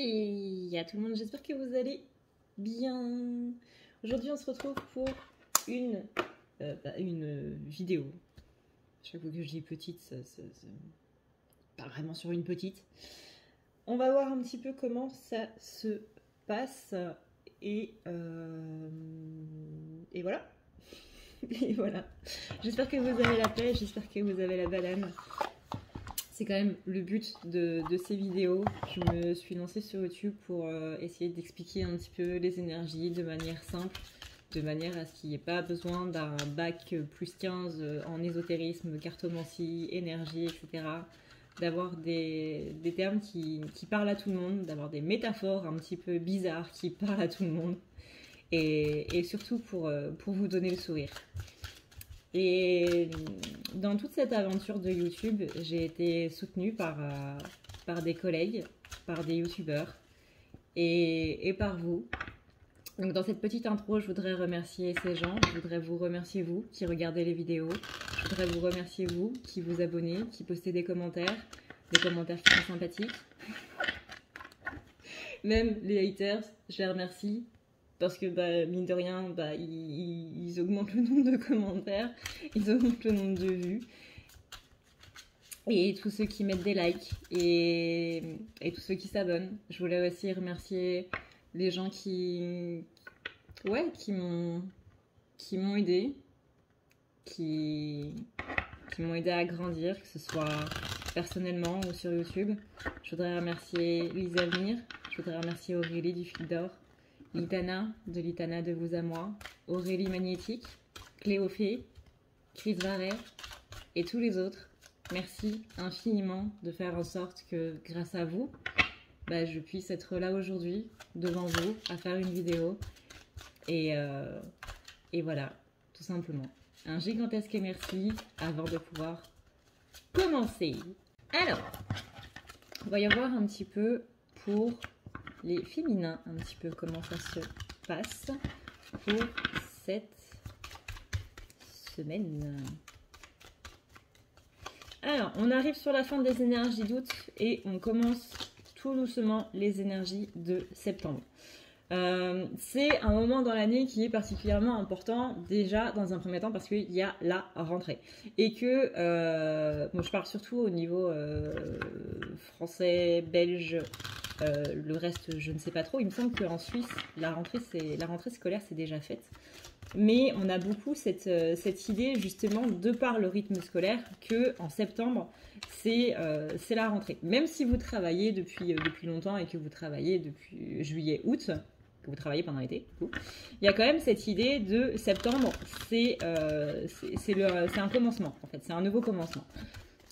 Hey à tout le monde, j'espère que vous allez bien. Aujourd'hui on se retrouve pour une vidéo. Chaque fois que je dis petite, pas vraiment sur une petite. On va voir un petit peu comment ça se passe et voilà. Et voilà. J'espère que vous avez la pêche, j'espère que vous avez la banane. C'est quand même le but de ces vidéos. Je me suis lancée sur YouTube pour essayer d'expliquer un petit peu les énergies de manière simple, de manière à ce qu'il n'y ait pas besoin d'un bac plus 15 en ésotérisme, cartomancie, énergie, etc. D'avoir des termes qui parlent à tout le monde, d'avoir des métaphores un petit peu bizarres qui parlent à tout le monde. Et surtout pour vous donner le sourire. Et dans toute cette aventure de YouTube, j'ai été soutenue par des collègues, par des youtubeurs et par vous. Donc dans cette petite intro, je voudrais remercier ces gens, je voudrais vous remercier vous qui regardez les vidéos, je voudrais vous remercier vous qui vous abonnez, qui postez des commentaires qui sont sympathiques. Même les haters, je les remercie. Parce que, mine de rien, ils augmentent le nombre de commentaires, ils augmentent le nombre de vues. Et tous ceux qui mettent des likes et tous ceux qui s'abonnent. Je voulais aussi remercier les gens qui m'ont aidé, qui m'ont aidé à grandir, que ce soit personnellement ou sur YouTube. Je voudrais remercier Lisa Venir, je voudrais remercier Aurélie du Fil d'Or, Litana de Vous à Moi, Aurélie Magnétique, Cléophée, Chris Varret et tous les autres. Merci infiniment de faire en sorte que grâce à vous, je puisse être là aujourd'hui devant vous à faire une vidéo. Et voilà, tout simplement. Un gigantesque merci avant de pouvoir commencer. Alors, on va y avoir un petit peu pour les féminins, un petit peu comment ça se passe pour cette semaine. Alors, on arrive sur la fin des énergies d'août et on commence tout doucement les énergies de septembre. C'est un moment dans l'année qui est particulièrement important, déjà dans un premier temps parce qu'il y a la rentrée et que je parle surtout au niveau français, belge, le reste je ne sais pas trop. Il me semble qu'en Suisse la rentrée scolaire c'est déjà faite, mais on a beaucoup cette idée justement de par le rythme scolaire que en septembre c'est la rentrée, même si vous travaillez depuis longtemps et que vous travaillez depuis juillet août, que vous travaillez pendant l'été, il y a quand même cette idée de septembre, c'est un commencement en fait, c'est un nouveau commencement.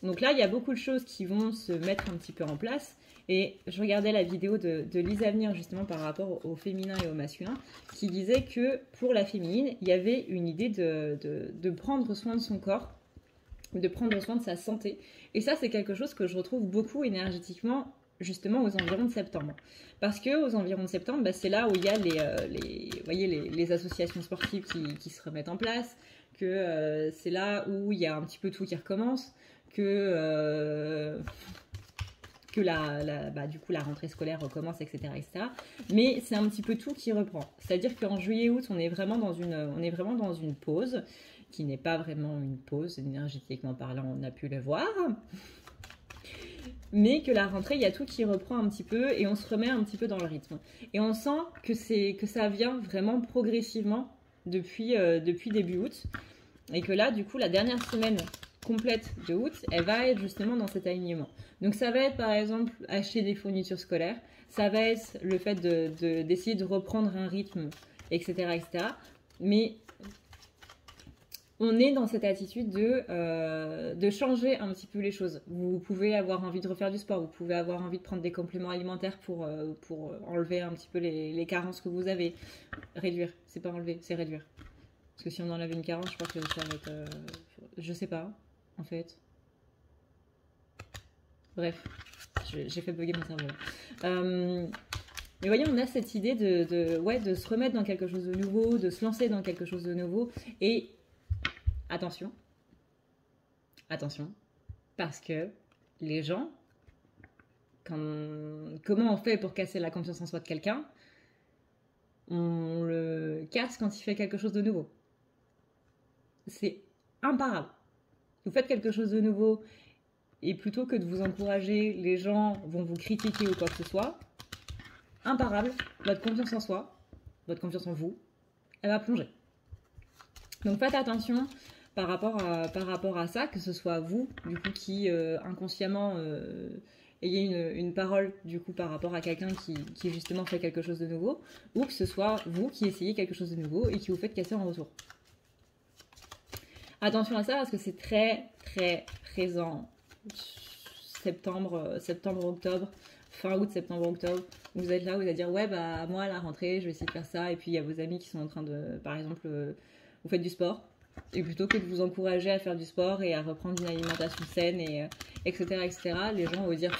Donc là il y a beaucoup de choses qui vont se mettre un petit peu en place. Et je regardais la vidéo de Lisa Venir justement par rapport au féminin et au masculin, qui disait que pour la féminine, il y avait une idée de prendre soin de son corps, de prendre soin de sa santé. Et ça, c'est quelque chose que je retrouve beaucoup énergétiquement justement aux environs de septembre. Parce que aux environs de septembre, c'est là où il y a les associations sportives qui se remettent en place, que c'est là où il y a un petit peu tout qui recommence, que du coup la rentrée scolaire recommence, etc. Mais c'est un petit peu tout qui reprend. C'est-à-dire qu'en juillet-août, on est vraiment dans une pause, qui n'est pas vraiment une pause, énergétiquement parlant, on a pu le voir. Mais que la rentrée, il y a tout qui reprend un petit peu et on se remet un petit peu dans le rythme. Et on sent que ça vient vraiment progressivement depuis début août. Et que là, du coup, la dernière semaine complète de août, elle va être justement dans cet alignement. Donc ça va être par exemple acheter des fournitures scolaires, ça va être le fait d'essayer de reprendre un rythme, etc. Mais on est dans cette attitude de changer un petit peu les choses. Vous pouvez avoir envie de refaire du sport, vous pouvez avoir envie de prendre des compléments alimentaires pour enlever un petit peu les carences que vous avez. Réduire, c'est pas enlever, c'est réduire. Parce que si on enlève une carence, je crois que ça va être... je sais pas, en fait. Bref, j'ai fait bugger mon cerveau. Mais voyez, on a cette idée de se remettre dans quelque chose de nouveau, de se lancer dans quelque chose de nouveau. Et attention, parce que les gens Comment on fait pour casser la confiance en soi de quelqu'un? On le casse quand il fait quelque chose de nouveau. C'est imparable. Vous faites quelque chose de nouveau et plutôt que de vous encourager, les gens vont vous critiquer ou quoi que ce soit. Imparable, votre confiance en soi, votre confiance en vous, elle va plonger. Donc faites attention par rapport à ça, que ce soit vous, du coup, qui inconsciemment ayez une parole, du coup, par rapport à quelqu'un qui justement fait quelque chose de nouveau, ou que ce soit vous qui essayez quelque chose de nouveau et qui vous faites casser en retour. Attention à ça parce que c'est très, très présent. Septembre, octobre, fin août, septembre, octobre. Vous êtes là, vous allez dire, ouais, bah, moi, à la rentrée, je vais essayer de faire ça. Et puis, il y a vos amis qui sont en train de, par exemple, vous faites du sport. Et plutôt que de vous encourager à faire du sport et à reprendre une alimentation saine, etc., les gens vont dire,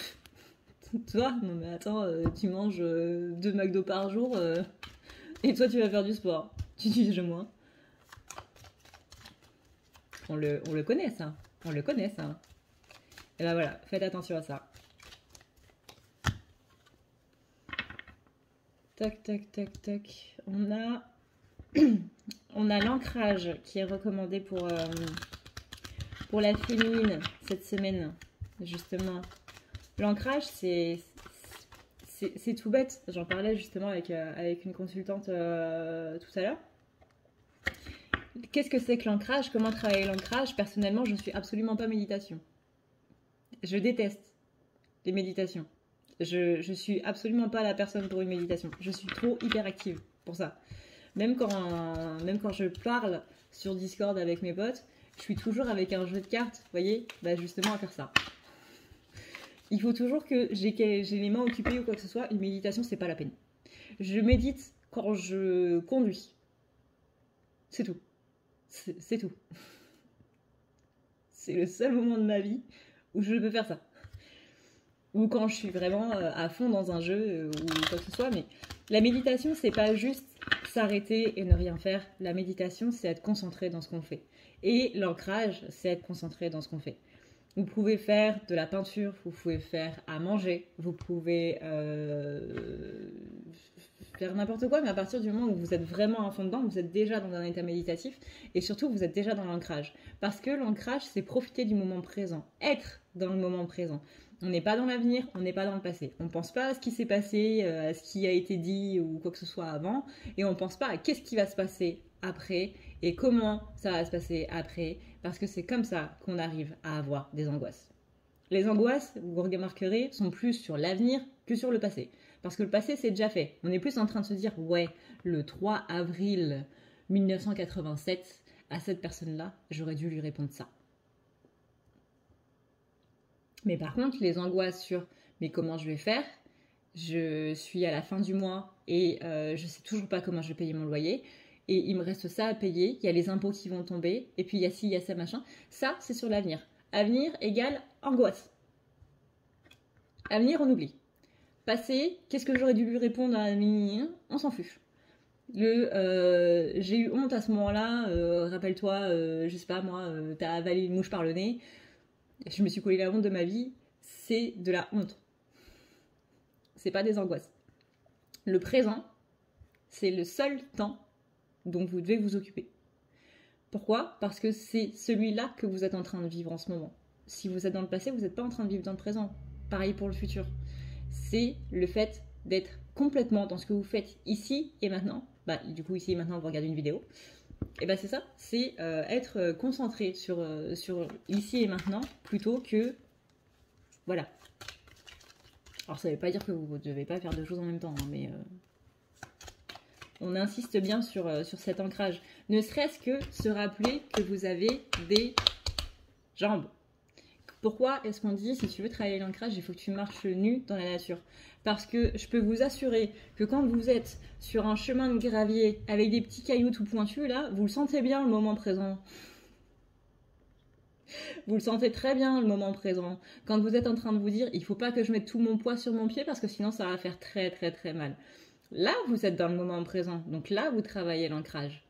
toi, non mais attends, tu manges 2 McDo par jour et toi, tu vas faire du sport. Tu dis, je moins. On le connaît, ça. On le connaît, ça. Et ben voilà, faites attention à ça. Tac, tac, tac, tac. On a l'ancrage qui est recommandé pour la féminine cette semaine, justement. L'ancrage, c'est tout bête. J'en parlais justement avec une consultante tout à l'heure. Qu'est-ce que c'est que l'ancrage? Comment travailler l'ancrage? Personnellement, je ne suis absolument pas méditation. Je déteste les méditations. Je suis absolument pas la personne pour une méditation. Je suis trop hyperactive pour ça. Même quand je parle sur Discord avec mes potes, je suis toujours avec un jeu de cartes, vous voyez, bah justement à faire ça. Il faut toujours que j'ai les mains occupées ou quoi que ce soit. Une méditation, c'est pas la peine. Je médite quand je conduis. C'est tout. C'est tout. C'est le seul moment de ma vie où je peux faire ça. Ou quand je suis vraiment à fond dans un jeu ou quoi que ce soit. Mais la méditation, c'est pas juste s'arrêter et ne rien faire. La méditation, c'est être concentré dans ce qu'on fait. Et l'ancrage, c'est être concentré dans ce qu'on fait. Vous pouvez faire de la peinture, vous pouvez faire à manger, vous pouvez faire n'importe quoi, mais à partir du moment où vous êtes vraiment à fond dedans, vous êtes déjà dans un état méditatif et surtout vous êtes déjà dans l'ancrage. Parce que l'ancrage, c'est profiter du moment présent, être dans le moment présent. On n'est pas dans l'avenir, on n'est pas dans le passé. On ne pense pas à ce qui s'est passé, à ce qui a été dit ou quoi que ce soit avant, et on ne pense pas à qu'est-ce qui va se passer après et comment ça va se passer après, parce que c'est comme ça qu'on arrive à avoir des angoisses. Les angoisses, vous remarquerez, sont plus sur l'avenir que sur le passé. Parce que le passé, c'est déjà fait. On est plus en train de se dire, ouais, le 3 avril 1987, à cette personne-là, j'aurais dû lui répondre ça. Mais par contre, les angoisses sur, mais comment je vais faire? Je suis à la fin du mois et je sais toujours pas comment je vais payer mon loyer. Et il me reste ça à payer, il y a les impôts qui vont tomber, et puis il y a ci, il y a ça, machin. Ça, c'est sur l'avenir. Avenir égale angoisse. Avenir, on oublie. Passé, qu'est-ce que j'aurais dû lui répondre à on s'en fiche. J'ai eu honte à ce moment-là, rappelle-toi, je sais pas moi, t'as avalé une mouche par le nez, je me suis collé la honte de ma vie, c'est de la honte. C'est pas des angoisses. Le présent, c'est le seul temps dont vous devez vous occuper. Pourquoi? Parce que c'est celui-là que vous êtes en train de vivre en ce moment. Si vous êtes dans le passé, vous n'êtes pas en train de vivre dans le présent. Pareil pour le futur. C'est le fait d'être complètement dans ce que vous faites ici et maintenant. Bah, du coup, ici et maintenant, vous regardez une vidéo. Et bah, c'est ça, c'est être concentré sur ici et maintenant plutôt que... Voilà. Alors, ça ne veut pas dire que vous ne devez pas faire deux choses en même temps, hein, mais... On insiste bien sur cet ancrage. Ne serait-ce que se rappeler que vous avez des jambes. Pourquoi est-ce qu'on dit, si tu veux travailler l'ancrage, il faut que tu marches nu dans la nature? Parce que je peux vous assurer que quand vous êtes sur un chemin de gravier avec des petits cailloux tout pointus, là, vous le sentez bien le moment présent. Vous le sentez très bien le moment présent. Quand vous êtes en train de vous dire, il ne faut pas que je mette tout mon poids sur mon pied parce que sinon ça va faire très très très mal. Là, vous êtes dans le moment présent. Donc là, vous travaillez l'ancrage.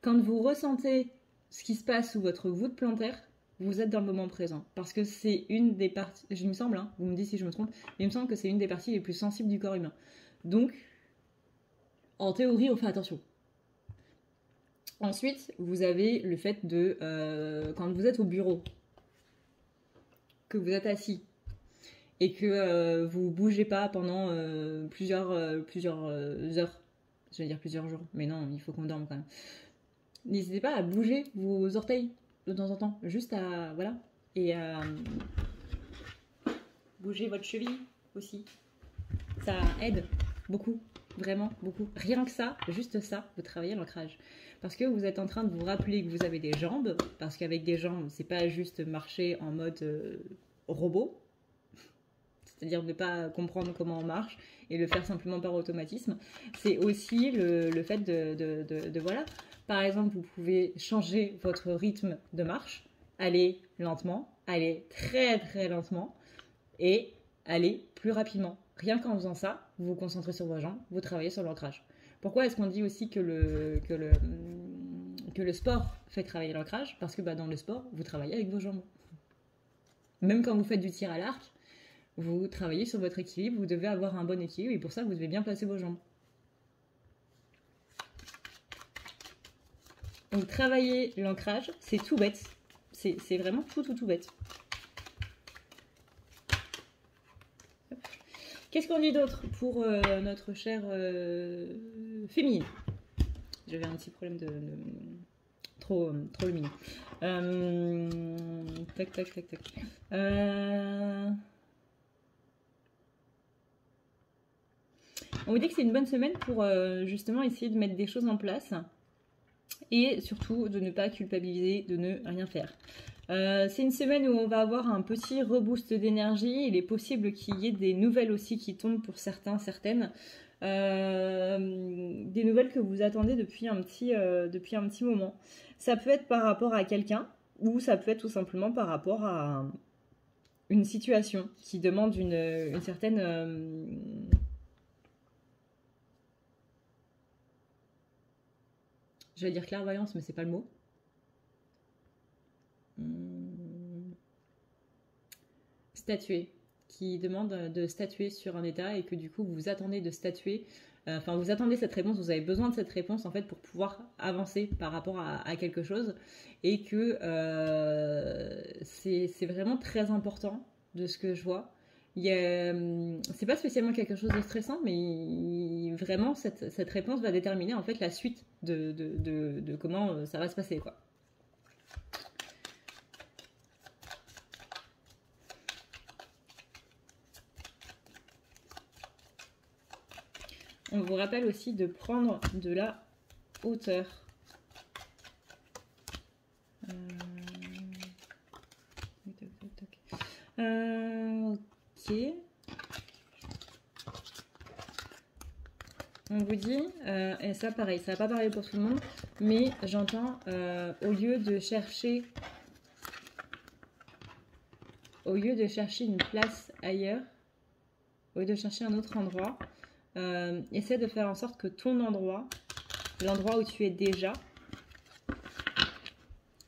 Quand vous ressentez ce qui se passe sous votre voûte plantaire, vous êtes dans le moment présent. Parce que c'est une des parties, il me semble, hein, vous me dites si je me trompe, mais il me semble que c'est une des parties les plus sensibles du corps humain. Donc, en théorie, on fait attention. Ensuite, vous avez le fait de, quand vous êtes au bureau, que vous êtes assis, et que vous bougez pas pendant plusieurs heures, je vais dire plusieurs jours, mais non, il faut qu'on dorme quand même. N'hésitez pas à bouger vos orteils de temps en temps, juste à, voilà, et à bouger votre cheville aussi. Ça aide beaucoup, vraiment beaucoup. Rien que ça, juste ça, vous travaillez l'ancrage. Parce que vous êtes en train de vous rappeler que vous avez des jambes, parce qu'avec des jambes, c'est pas juste marcher en mode robot, c'est-à-dire ne pas comprendre comment on marche et le faire simplement par automatisme. C'est aussi le fait de voilà, par exemple, vous pouvez changer votre rythme de marche, aller lentement, aller très très lentement et aller plus rapidement. Rien qu'en faisant ça, vous vous concentrez sur vos jambes, vous travaillez sur l'ancrage. Pourquoi est-ce qu'on dit aussi que le sport fait travailler l'ancrage? Parce que dans le sport, vous travaillez avec vos jambes. Même quand vous faites du tir à l'arc, vous travaillez sur votre équilibre, vous devez avoir un bon équilibre et pour ça, vous devez bien placer vos jambes. Donc, travailler l'ancrage, c'est tout bête. C'est vraiment tout bête. Qu'est-ce qu'on dit d'autre pour notre chère féminine? J'avais un petit problème de trop lumineux. Tac. On vous dit que c'est une bonne semaine pour justement essayer de mettre des choses en place et surtout de ne pas culpabiliser, de ne rien faire. C'est une semaine où on va avoir un petit reboost d'énergie. Il est possible qu'il y ait des nouvelles aussi qui tombent pour certains, certaines. Des nouvelles que vous attendez depuis un petit moment. Ça peut être par rapport à quelqu'un ou ça peut être tout simplement par rapport à une situation qui demande une certaine... je vais dire clairvoyance, mais c'est pas le mot. Statuer, qui demande de statuer sur un état et que du coup vous attendez de statuer, vous attendez cette réponse, vous avez besoin de cette réponse en fait pour pouvoir avancer par rapport à quelque chose et que c'est vraiment très important de ce que je vois. C'est pas spécialement quelque chose de stressant, mais vraiment cette réponse va déterminer en fait la suite de comment ça va se passer, quoi. On vous rappelle aussi de prendre de la hauteur. Ok. On vous dit, et ça pareil, ça va pas pareil pour tout le monde, mais j'entends au lieu de chercher une place ailleurs, au lieu de chercher un autre endroit, essaie de faire en sorte que ton endroit, l'endroit où tu es déjà,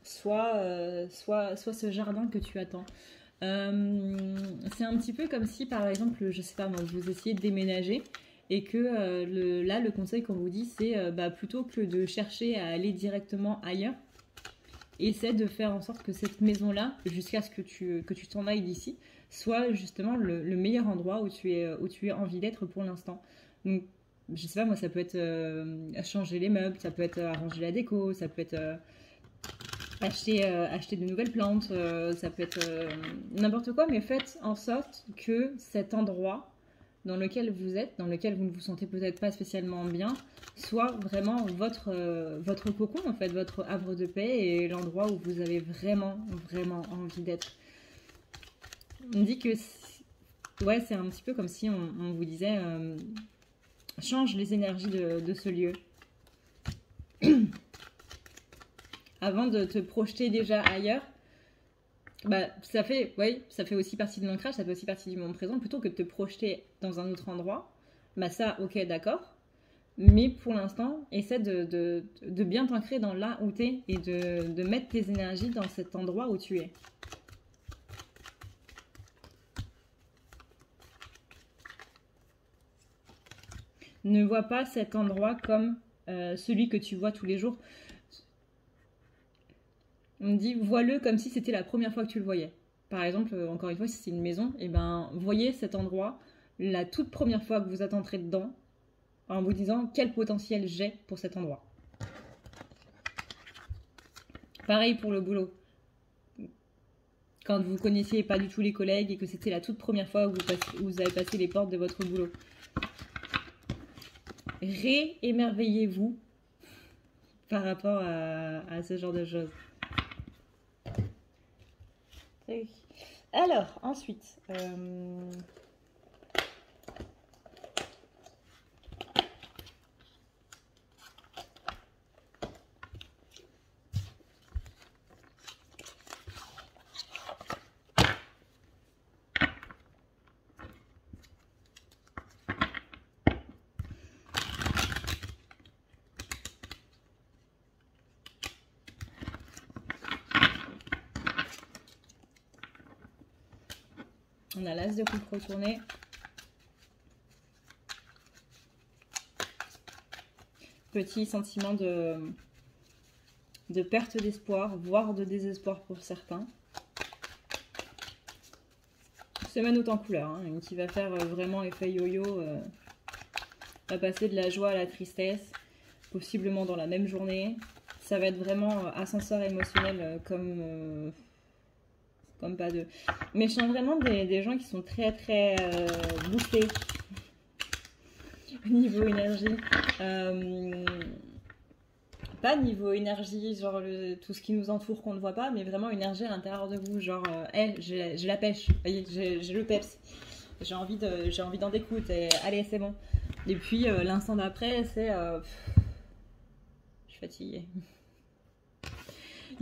soit ce jardin que tu attends. C'est un petit peu comme si, par exemple, je sais pas, moi, vous essayez de déménager et que là, le conseil qu'on vous dit, c'est plutôt que de chercher à aller directement ailleurs, essaie de faire en sorte que cette maison-là, jusqu'à ce que tu t'en ailles d'ici, soit justement le meilleur endroit où tu as envie d'être pour l'instant. Donc, je sais pas, moi, ça peut être changer les meubles, ça peut être arranger la déco, ça peut être acheter de nouvelles plantes, ça peut être n'importe quoi, mais faites en sorte que cet endroit dans lequel vous êtes, dans lequel vous ne vous sentez peut-être pas spécialement bien, soit vraiment votre cocon, en fait, votre havre de paix et l'endroit où vous avez vraiment, vraiment envie d'être. On dit que, ouais, c'est un petit peu comme si on vous disait, change les énergies de ce lieu. Avant de te projeter déjà ailleurs, ça fait aussi partie de l'ancrage, ça fait aussi partie du moment présent, plutôt que de te projeter dans un autre endroit. Ça, ok, d'accord. Mais pour l'instant, essaie de bien t'ancrer dans là où tu es et de mettre tes énergies dans cet endroit où tu es. Ne vois pas cet endroit comme celui que tu vois tous les jours. On me dit, vois-le comme si c'était la première fois que tu le voyais. Par exemple, encore une fois, si c'est une maison, et ben, voyez cet endroit la toute première fois que vous êtes entré dedans, en vous disant quel potentiel j'ai pour cet endroit. Pareil pour le boulot. Quand vous connaissiez pas du tout les collègues et que c'était la toute première fois où vous avez passé les portes de votre boulot. Réémerveillez-vous par rapport à ce genre de choses. Alors, ensuite, on a l'as de coupe retourné. Petit sentiment de perte d'espoir, voire de désespoir pour certains. Semaine haute en couleur, hein, qui va faire vraiment effet yo-yo. Va passer de la joie à la tristesse, possiblement dans la même journée. Ça va être vraiment ascenseur émotionnel comme pas deux. Mais je sens vraiment des gens qui sont très très boostés au niveau énergie. Pas niveau énergie, genre tout ce qui nous entoure qu'on ne voit pas, mais vraiment énergie à l'intérieur de vous. Genre, hey, j'ai la pêche, j'ai le peps, j'ai envie d'en découdre, et allez, c'est bon. Et puis l'instant d'après, c'est je suis fatiguée.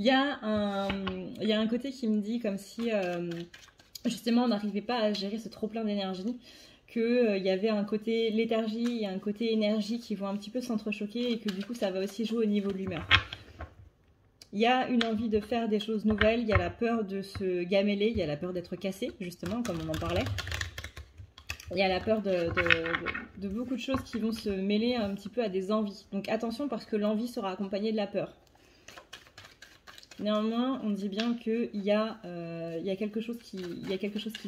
Il y a un côté qui me dit comme si justement on n'arrivait pas à gérer ce trop plein d'énergie, qu'il y avait un côté léthargie et un côté énergie qui vont un petit peu s'entrechoquer et que du coup ça va aussi jouer au niveau de l'humeur. Il y a une envie de faire des choses nouvelles, il y a la peur de se gameler, il y a la peur d'être cassé, justement, comme on en parlait. Il y a la peur de beaucoup de choses qui vont se mêler un petit peu à des envies. Donc attention parce que l'envie sera accompagnée de la peur. Néanmoins, on dit bien qu'il y a quelque chose qui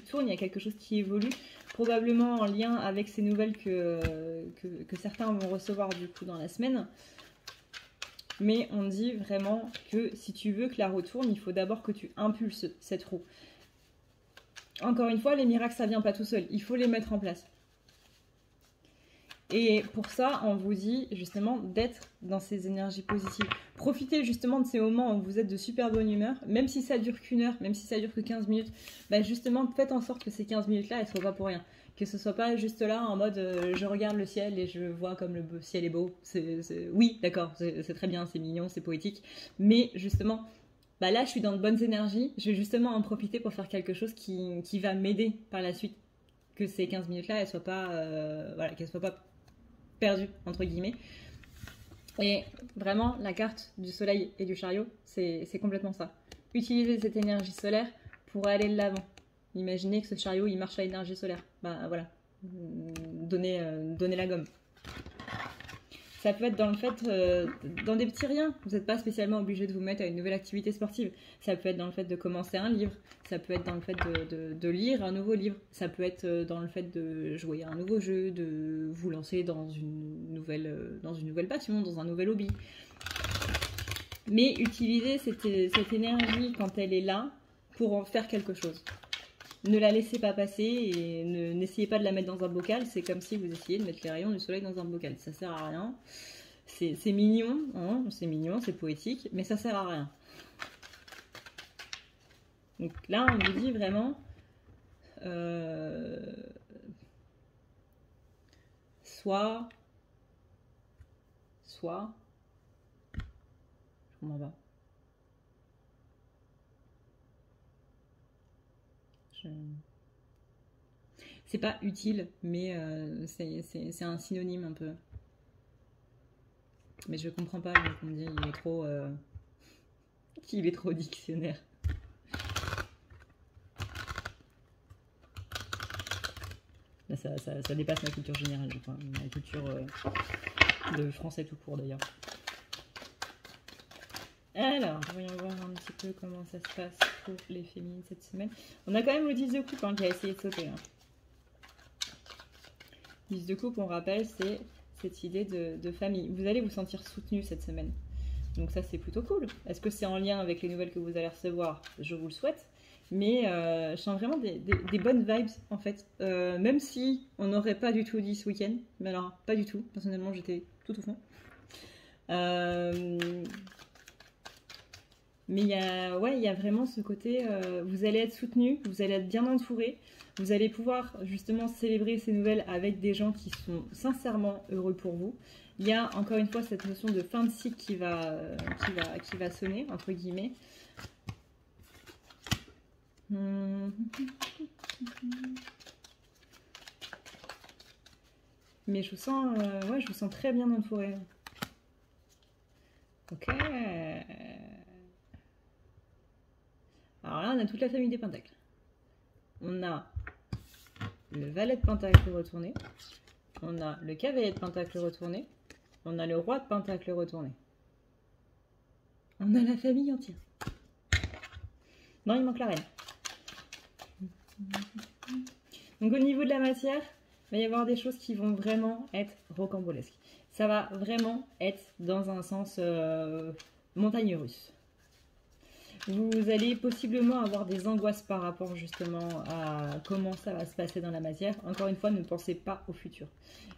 tourne, il y a quelque chose qui évolue, probablement en lien avec ces nouvelles que certains vont recevoir du coup dans la semaine. Mais on dit vraiment que si tu veux que la roue tourne, il faut d'abord que tu impulses cette roue. Encore une fois, les miracles, ça vient pas tout seul, il faut les mettre en place. Et pour ça, on vous dit justement d'être dans ces énergies positives. Profitez justement de ces moments où vous êtes de super bonne humeur, même si ça dure qu'une heure, même si ça dure que 15 minutes, bah justement faites en sorte que ces 15 minutes-là, elles ne soient pas pour rien. Que ce soit pas juste là en mode je regarde le ciel et je vois comme le ciel est beau. Oui, d'accord, c'est très bien, c'est mignon, c'est poétique. Mais justement, bah là je suis dans de bonnes énergies, je vais justement en profiter pour faire quelque chose qui va m'aider par la suite. Que ces 15 minutes-là, elles soient pas, voilà, qu'elles soient pas perdu entre guillemets. Et vraiment la carte du soleil et du chariot, c'est complètement ça. Utilisez cette énergie solaire pour aller de l'avant. Imaginez que ce chariot il marche à l'énergie solaire. Bah voilà, donnez la gomme. Ça peut être dans le fait, dans des petits riens. Vous n'êtes pas spécialement obligé de vous mettre à une nouvelle activité sportive. Ça peut être dans le fait de commencer un livre. Ça peut être dans le fait de lire un nouveau livre. Ça peut être dans le fait de jouer à un nouveau jeu, de vous lancer dans une nouvelle passion, dans un nouvel hobby. Mais utilisez cette énergie quand elle est là pour en faire quelque chose. Ne la laissez pas passer et n'essayez pas de la mettre dans un bocal. C'est comme si vous essayez de mettre les rayons du soleil dans un bocal. Ça sert à rien. C'est mignon, hein, c'est mignon, c'est poétique, mais ça sert à rien. Donc là, on vous dit vraiment soit, je comprends pas. C'est pas utile, mais c'est un synonyme un peu. Mais je comprends pas, donc on me dit qu'il est trop dictionnaire. Là, ça dépasse ma culture générale, je crois. Ma culture de français tout court, d'ailleurs. Alors, voyons voir un petit peu comment ça se passe pour les féminines cette semaine. On a quand même le 10 de coupe qui a essayé de sauter. 10 de coupe, on rappelle, c'est cette idée de famille. Vous allez vous sentir soutenu cette semaine. Donc ça, c'est plutôt cool. Est-ce que c'est en lien avec les nouvelles que vous allez recevoir? Je vous le souhaite. Mais je sens vraiment des bonnes vibes, en fait. Même si on n'aurait pas du tout dit ce week-end. Mais alors, pas du tout. Personnellement, j'étais tout au fond. Mais il y a vraiment ce côté, vous allez être soutenu, vous allez être bien entouré, vous allez pouvoir justement célébrer ces nouvelles avec des gens qui sont sincèrement heureux pour vous. Il y a encore une fois cette notion de fin de cycle qui va sonner, entre guillemets. Mais je vous sens, je vous sens très bien entouré. Ok. Alors là, on a toute la famille des pentacles. On a le valet de pentacle retourné. On a le cavalier de pentacle retourné. On a le roi de pentacle retourné. On a la famille entière. Non, il manque la reine. Donc au niveau de la matière, il va y avoir des choses qui vont vraiment être rocambolesques. Ça va vraiment être dans un sens montagne russe. Vous allez possiblement avoir des angoisses par rapport justement à comment ça va se passer dans la matière. Encore une fois, ne pensez pas au futur.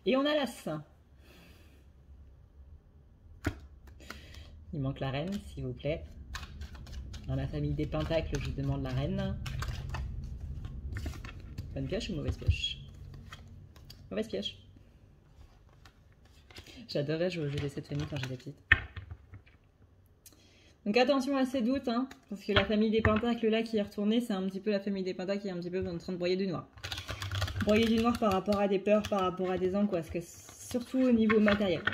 Et on a l'as. Il manque la reine, s'il vous plaît. Dans la famille des pentacles, je demande la reine. Bonne pioche ou mauvaise pioche? Mauvaise pioche. J'adorais jouer au jeu de cette famille quand j'étais petite. Donc attention à ces doutes, hein, parce que la famille des pentacles là qui est retournée, c'est un petit peu la famille des pentacles qui est un petit peu en train de broyer du noir. Broyer du noir par rapport à des peurs, par rapport à des angoisses, surtout au niveau matériel.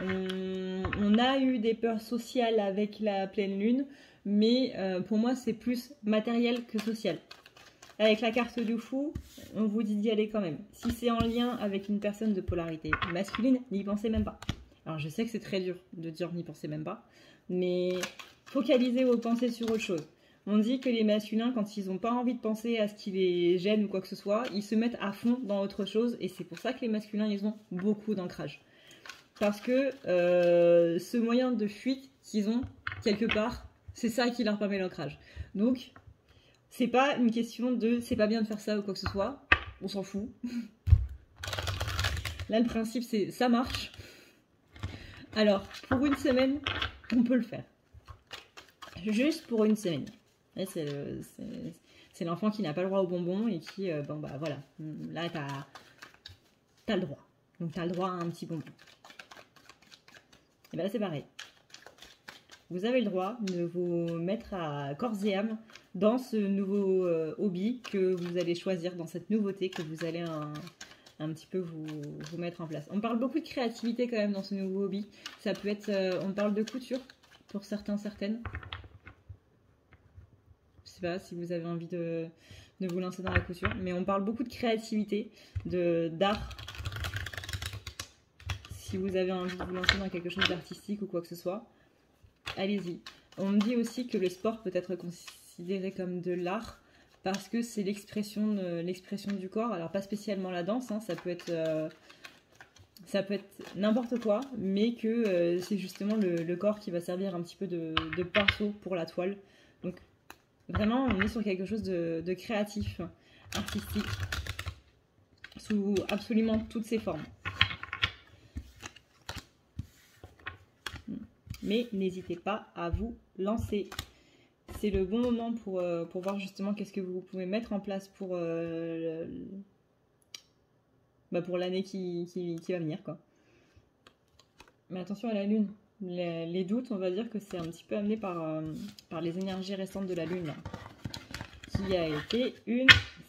On a eu des peurs sociales avec la pleine lune, mais pour moi c'est plus matériel que social. Avec la carte du fou, on vous dit d'y aller quand même. Si c'est en lien avec une personne de polarité masculine, n'y pensez même pas. Alors je sais que c'est très dur de dire n'y pensez même pas, mais focalisez vos pensées sur autre chose. On dit que les masculins, quand ils n'ont pas envie de penser à ce qui les gêne ou quoi que ce soit, ils se mettent à fond dans autre chose, et c'est pour ça que les masculins, ils ont beaucoup d'ancrage. Parce que ce moyen de fuite qu'ils ont, quelque part, c'est ça qui leur permet l'ancrage. Donc, c'est pas une question de c'est pas bien de faire ça ou quoi que ce soit, on s'en fout. Là, le principe, c'est ça marche. Alors, pour une semaine, on peut le faire. Juste pour une semaine. C'est l'enfant qui n'a pas le droit aux bonbons et qui, bon bah voilà, là t'as le droit. Donc t'as le droit à un petit bonbon. Et ben là c'est pareil. Vous avez le droit de vous mettre à corps et âme dans ce nouveau hobby que vous allez choisir, dans cette nouveauté que vous allez un petit peu vous mettre en place. On parle beaucoup de créativité quand même dans ce nouveau hobby. Ça peut être, on parle de couture pour certains, certaines. Je sais pas si vous avez envie de vous lancer dans la couture, mais on parle beaucoup de créativité, d'art. Si vous avez envie de vous lancer dans quelque chose d'artistique ou quoi que ce soit, allez-y. On me dit aussi que le sport peut être considéré comme de l'art parce que c'est l'expression du corps. Alors pas spécialement la danse, hein, ça peut être n'importe quoi, mais que c'est justement le corps qui va servir un petit peu de pinceau pour la toile. Donc vraiment, on est sur quelque chose de créatif, artistique, sous absolument toutes ses formes. Mais n'hésitez pas à vous lancer. C'est le bon moment pour voir justement qu'est-ce que vous pouvez mettre en place pour l'année qui va venir, quoi. Mais attention à la lune. Les doutes, on va dire que c'est un petit peu amené par les énergies récentes de la lune, là, qui a été une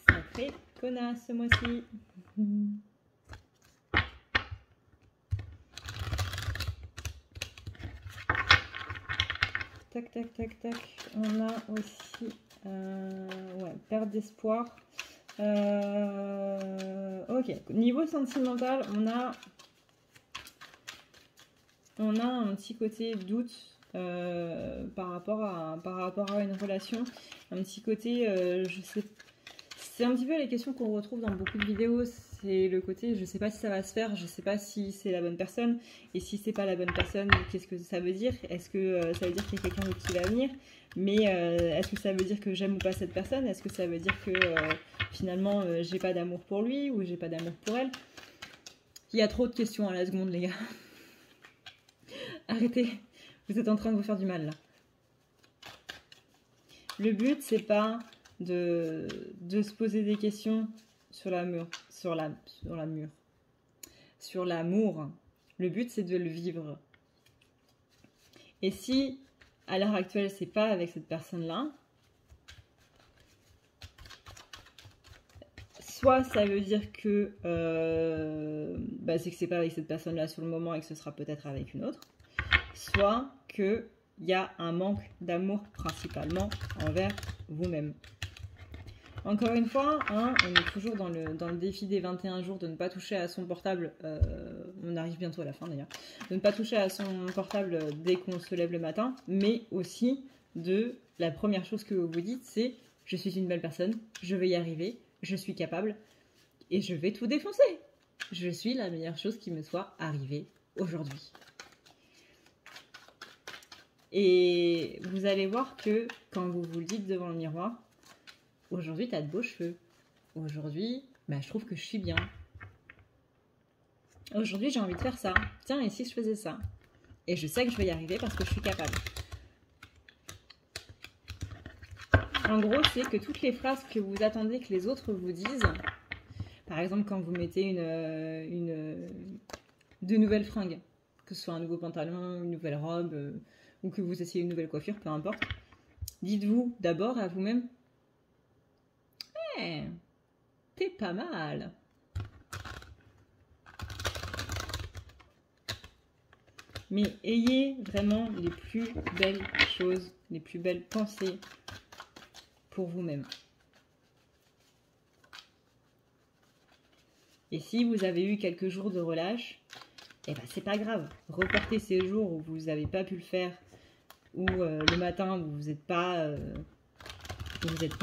sacrée connasse ce mois-ci. tac, tac, tac, tac. On a aussi ouais, perte d'espoir. Ok, niveau sentimental, on a un petit côté doute par rapport à une relation. Un petit côté, je sais, c'est un petit peu les questions qu'on retrouve dans beaucoup de vidéos. C'est le côté, je sais pas si ça va se faire, je sais pas si c'est la bonne personne. Et si c'est pas la bonne personne, qu'est-ce que ça veut dire? Est-ce que ça veut dire qu'il y a quelqu'un d'autre qui va venir? Mais est-ce que ça veut dire que j'aime ou pas cette personne? Est-ce que ça veut dire que finalement j'ai pas d'amour pour lui ou j'ai pas d'amour pour elle? Il y a trop de questions à la seconde, les gars. Arrêtez, vous êtes en train de vous faire du mal là. Le but, c'est pas de se poser des questions sur l'amour. Le but, c'est de le vivre. Et si, à l'heure actuelle, c'est pas avec cette personne-là, soit ça veut dire que c'est que c'est pas avec cette personne-là sur le moment et que ce sera peut-être avec une autre, soit qu'il y a un manque d'amour principalement envers vous-même. Encore une fois, hein, on est toujours dans le défi des 21 jours de ne pas toucher à son portable, on arrive bientôt à la fin d'ailleurs, de ne pas toucher à son portable dès qu'on se lève le matin, mais aussi de la première chose que vous vous dites, c'est « je suis une belle personne, je vais y arriver, je suis capable et je vais tout défoncer. Je suis la meilleure chose qui me soit arrivée aujourd'hui. » Et vous allez voir que quand vous vous le dites devant le miroir, aujourd'hui, t'as de beaux cheveux. Aujourd'hui, je trouve que je suis bien. Aujourd'hui, j'ai envie de faire ça. Tiens, et si je faisais ça? Et je sais que je vais y arriver parce que je suis capable. En gros, c'est que toutes les phrases que vous attendez que les autres vous disent, par exemple, quand vous mettez de nouvelles fringues, que ce soit un nouveau pantalon, une nouvelle robe, ou que vous essayez une nouvelle coiffure, peu importe, dites-vous d'abord à vous-même, hey, t'es pas mal. Mais ayez vraiment les plus belles choses, les plus belles pensées pour vous-même. Et si vous avez eu quelques jours de relâche, eh ben c'est pas grave. Reportez ces jours où vous n'avez pas pu le faire, ou le matin où vous n'êtes pas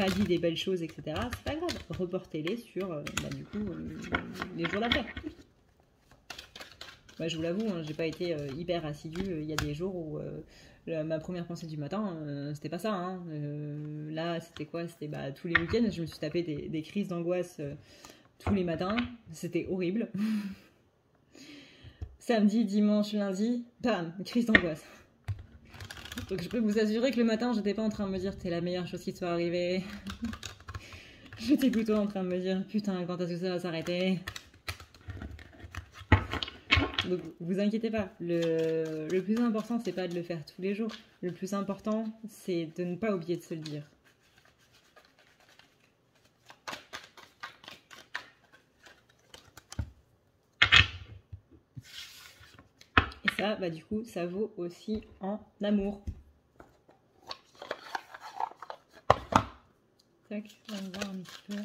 dit des belles choses, etc. C'est pas grave. Reportez-les sur les jours d'après. Moi, je vous l'avoue, hein, j'ai pas été hyper assidue. Il y a des jours où ma première pensée du matin, c'était pas ça. Hein. Là, c'était quoi? C'était tous les week-ends, je me suis tapé des crises d'angoisse tous les matins. C'était horrible. Samedi, dimanche, lundi, bam, crise d'angoisse. Donc je peux vous assurer que le matin, j'étais pas en train de me dire t'es la meilleure chose qui te soit arrivée. J'étais plutôt en train de me dire putain, quand est-ce que ça va s'arrêter? Donc vous inquiétez pas, le plus important c'est pas de le faire tous les jours. Le plus important c'est de ne pas oublier de se le dire. Et ça, du coup, ça vaut aussi en amour. Tac, on va voir un petit peu.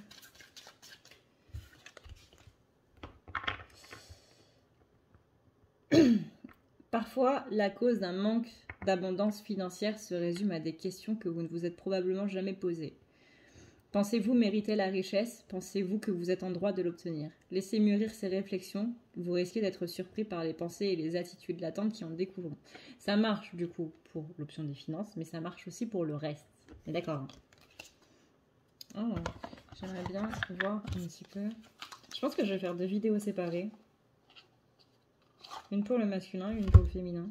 Parfois, la cause d'un manque d'abondance financière se résume à des questions que vous ne vous êtes probablement jamais posées. Pensez-vous mériter la richesse? Pensez-vous que vous êtes en droit de l'obtenir? Laissez mûrir ces réflexions, vous risquez d'être surpris par les pensées et les attitudes latentes qui en découvrent. Ça marche du coup pour l'option des finances, mais ça marche aussi pour le reste. D'accord? Oh, j'aimerais bien voir un petit peu. Je pense que je vais faire 2 vidéos séparées. Une pour le masculin, une pour le féminin.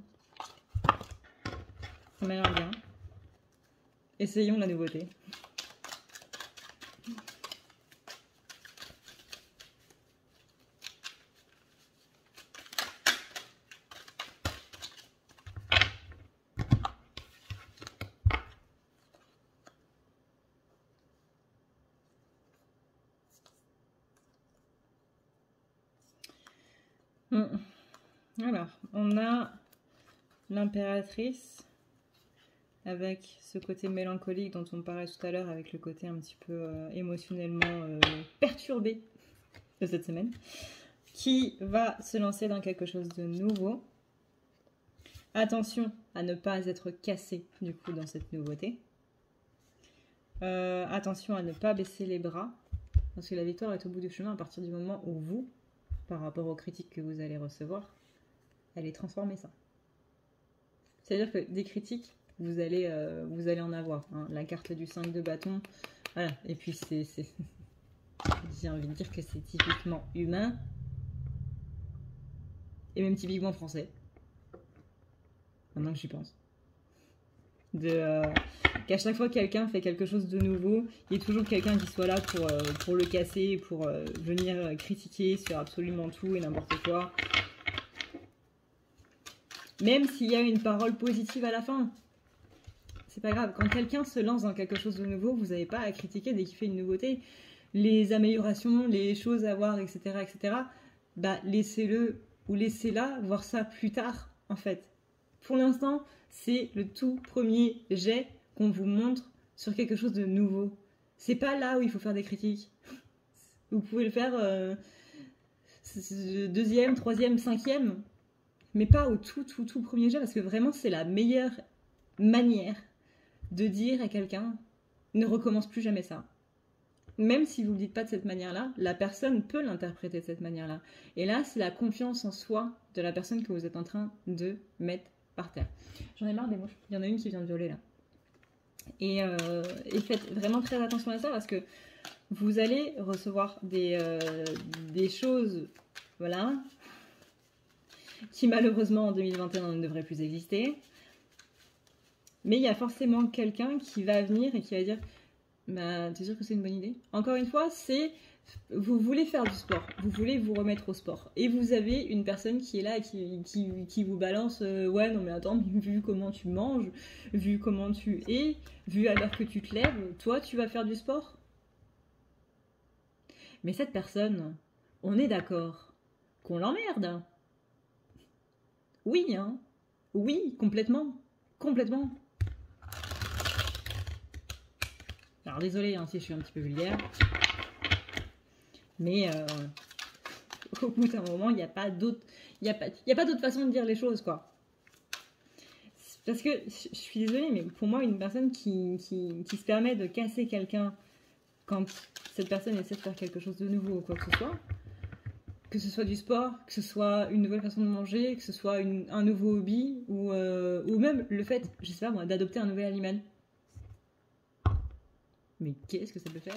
Ça m'a l'air bien. Essayons la nouveauté. Alors, on a l'impératrice, avec ce côté mélancolique dont on parlait tout à l'heure, avec le côté un petit peu émotionnellement perturbé de cette semaine, qui va se lancer dans quelque chose de nouveau. Attention à ne pas être cassé du coup dans cette nouveauté. Attention à ne pas baisser les bras, parce que la victoire est au bout du chemin à partir du moment où vous, par rapport aux critiques que vous allez recevoir, allez transformer ça. C'est-à-dire que des critiques, vous allez en avoir. Hein. La carte du 5 de bâton, voilà. Et puis j'ai envie de dire que c'est typiquement humain, et même typiquement français. Maintenant que j'y pense. Qu'à chaque fois que quelqu'un fait quelque chose de nouveau, il y a toujours quelqu'un qui soit là pour le casser, pour venir critiquer sur absolument tout et n'importe quoi. Même s'il y a une parole positive à la fin. C'est pas grave. Quand quelqu'un se lance dans quelque chose de nouveau, vous n'avez pas à critiquer dès qu'il fait une nouveauté. Les améliorations, les choses à voir, etc., etc., bah laissez-le ou laissez-la voir ça plus tard, en fait. Pour l'instant, c'est le tout premier jet qu'on vous montre sur quelque chose de nouveau. C'est pas là où il faut faire des critiques. Vous pouvez le faire deuxième, troisième, cinquième, mais pas au tout premier jet, parce que vraiment, c'est la meilleure manière de dire à quelqu'un « ne recommence plus jamais ça ». Même si vous ne le dites pas de cette manière-là, la personne peut l'interpréter de cette manière-là. Et là, c'est la confiance en soi de la personne que vous êtes en train de mettre par terre. J'en ai marre des mouches. Il y en a une qui vient de violer là. Et faites vraiment très attention à ça parce que vous allez recevoir des choses, voilà, qui malheureusement en 2021 ne devraient plus exister. Mais il y a forcément quelqu'un qui va venir et qui va dire bah, t'es sûr que c'est une bonne idée? Encore une fois, c'est vous voulez faire du sport, vous voulez vous remettre au sport, et vous avez une personne qui est là, qui vous balance ouais, non mais attends, vu comment tu manges, vu comment tu es, vu à l'heure que tu te lèves, toi tu vas faire du sport? Mais cette personne, on est d'accord qu'on l'emmerde. Oui, hein? Oui, complètement. Complètement. Alors désolé hein, si je suis un petit peu vulgaire, mais au bout d'un moment, il n'y a pas d'autre façon de dire les choses, quoi. Parce que, je suis désolée, mais pour moi, une personne qui se permet de casser quelqu'un quand cette personne essaie de faire quelque chose de nouveau ou quoi que ce soit du sport, que ce soit une nouvelle façon de manger, que ce soit un nouveau hobby, ou même le fait, je sais pas moi, d'adopter un nouvel animal. Mais qu'est-ce que ça peut faire?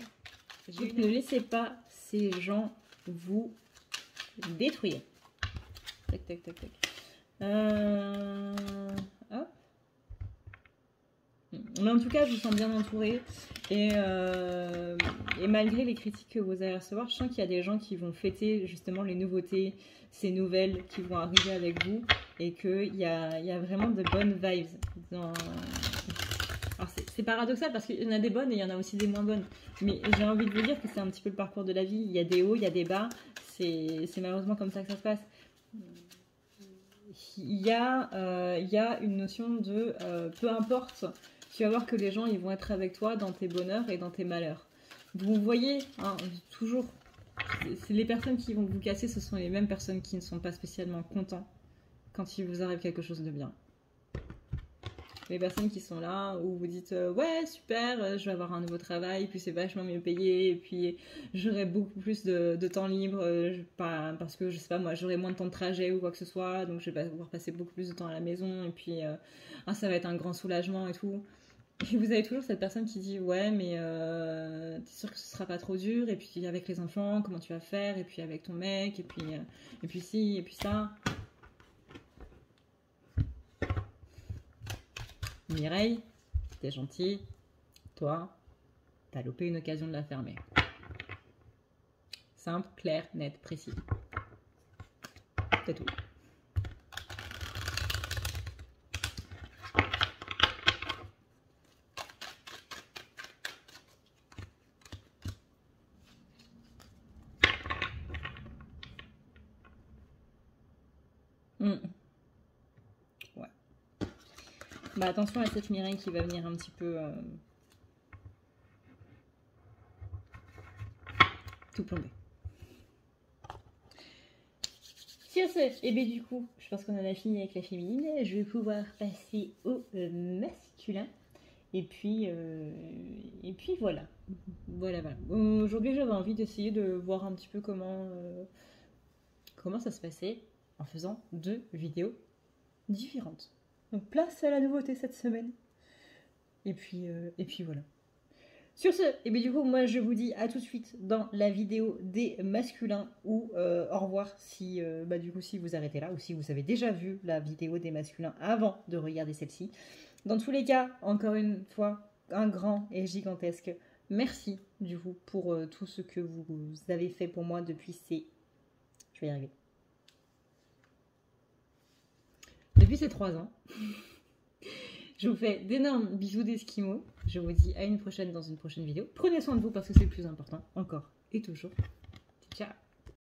Ne laissez pas ces gens vous détruire. Tac, tac, tac, tac. Hop. Mais en tout cas, je vous sens bien entourée. Et malgré les critiques que vous allez recevoir, je sens qu'il y a des gens qui vont fêter justement les nouveautés, ces nouvelles qui vont arriver avec vous. Et qu'il y a vraiment de bonnes vibes dans... Alors c'est paradoxal parce qu'il y en a des bonnes et il y en a aussi des moins bonnes. Mais j'ai envie de vous dire que c'est un petit peu le parcours de la vie. Il y a des hauts, il y a des bas. C'est malheureusement comme ça que ça se passe. Il y a une notion de peu importe, tu vas voir que les gens ils vont être avec toi dans tes bonheurs et dans tes malheurs. Vous voyez, hein, toujours, c'est les personnes qui vont vous casser, ce sont les mêmes personnes qui ne sont pas spécialement contents quand il vous arrive quelque chose de bien. Les personnes qui sont là où vous dites ouais super je vais avoir un nouveau travail puis c'est vachement mieux payé et puis j'aurai beaucoup plus de temps libre parce que je sais pas moi j'aurai moins de temps de trajet ou quoi que ce soit donc je vais pouvoir passer beaucoup plus de temps à la maison et puis ça va être un grand soulagement et tout. Et vous avez toujours cette personne qui dit ouais mais t'es sûr que ce sera pas trop dur et puis avec les enfants comment tu vas faire et puis avec ton mec et puis ci et puis ça. Mireille, t'es gentille, toi, t'as loupé une occasion de la fermer. Simple, clair, net, précis. C'est tout. Ouais. Bah attention à cette Mireille qui va venir un petit peu tout plomber. Sur ce, et bien du coup, je pense qu'on en a fini avec la féminine. Je vais pouvoir passer au masculin. Et puis voilà. Voilà. Aujourd'hui, j'avais envie d'essayer de voir un petit peu comment ça se passait en faisant 2 vidéos différentes. Donc place à la nouveauté cette semaine. Et puis voilà. Sur ce, et bien du coup, moi je vous dis à tout de suite dans la vidéo des masculins ou au revoir si du coup si vous arrêtez là ou si vous avez déjà vu la vidéo des masculins avant de regarder celle-ci. Dans tous les cas, encore une fois, un grand et gigantesque merci du coup pour tout ce que vous avez fait pour moi depuis ces... Je vais y arriver. Depuis ces 3 ans. Je vous fais d'énormes bisous d'esquimaux. Je vous dis à une prochaine dans une prochaine vidéo. Prenez soin de vous parce que c'est le plus important, encore et toujours.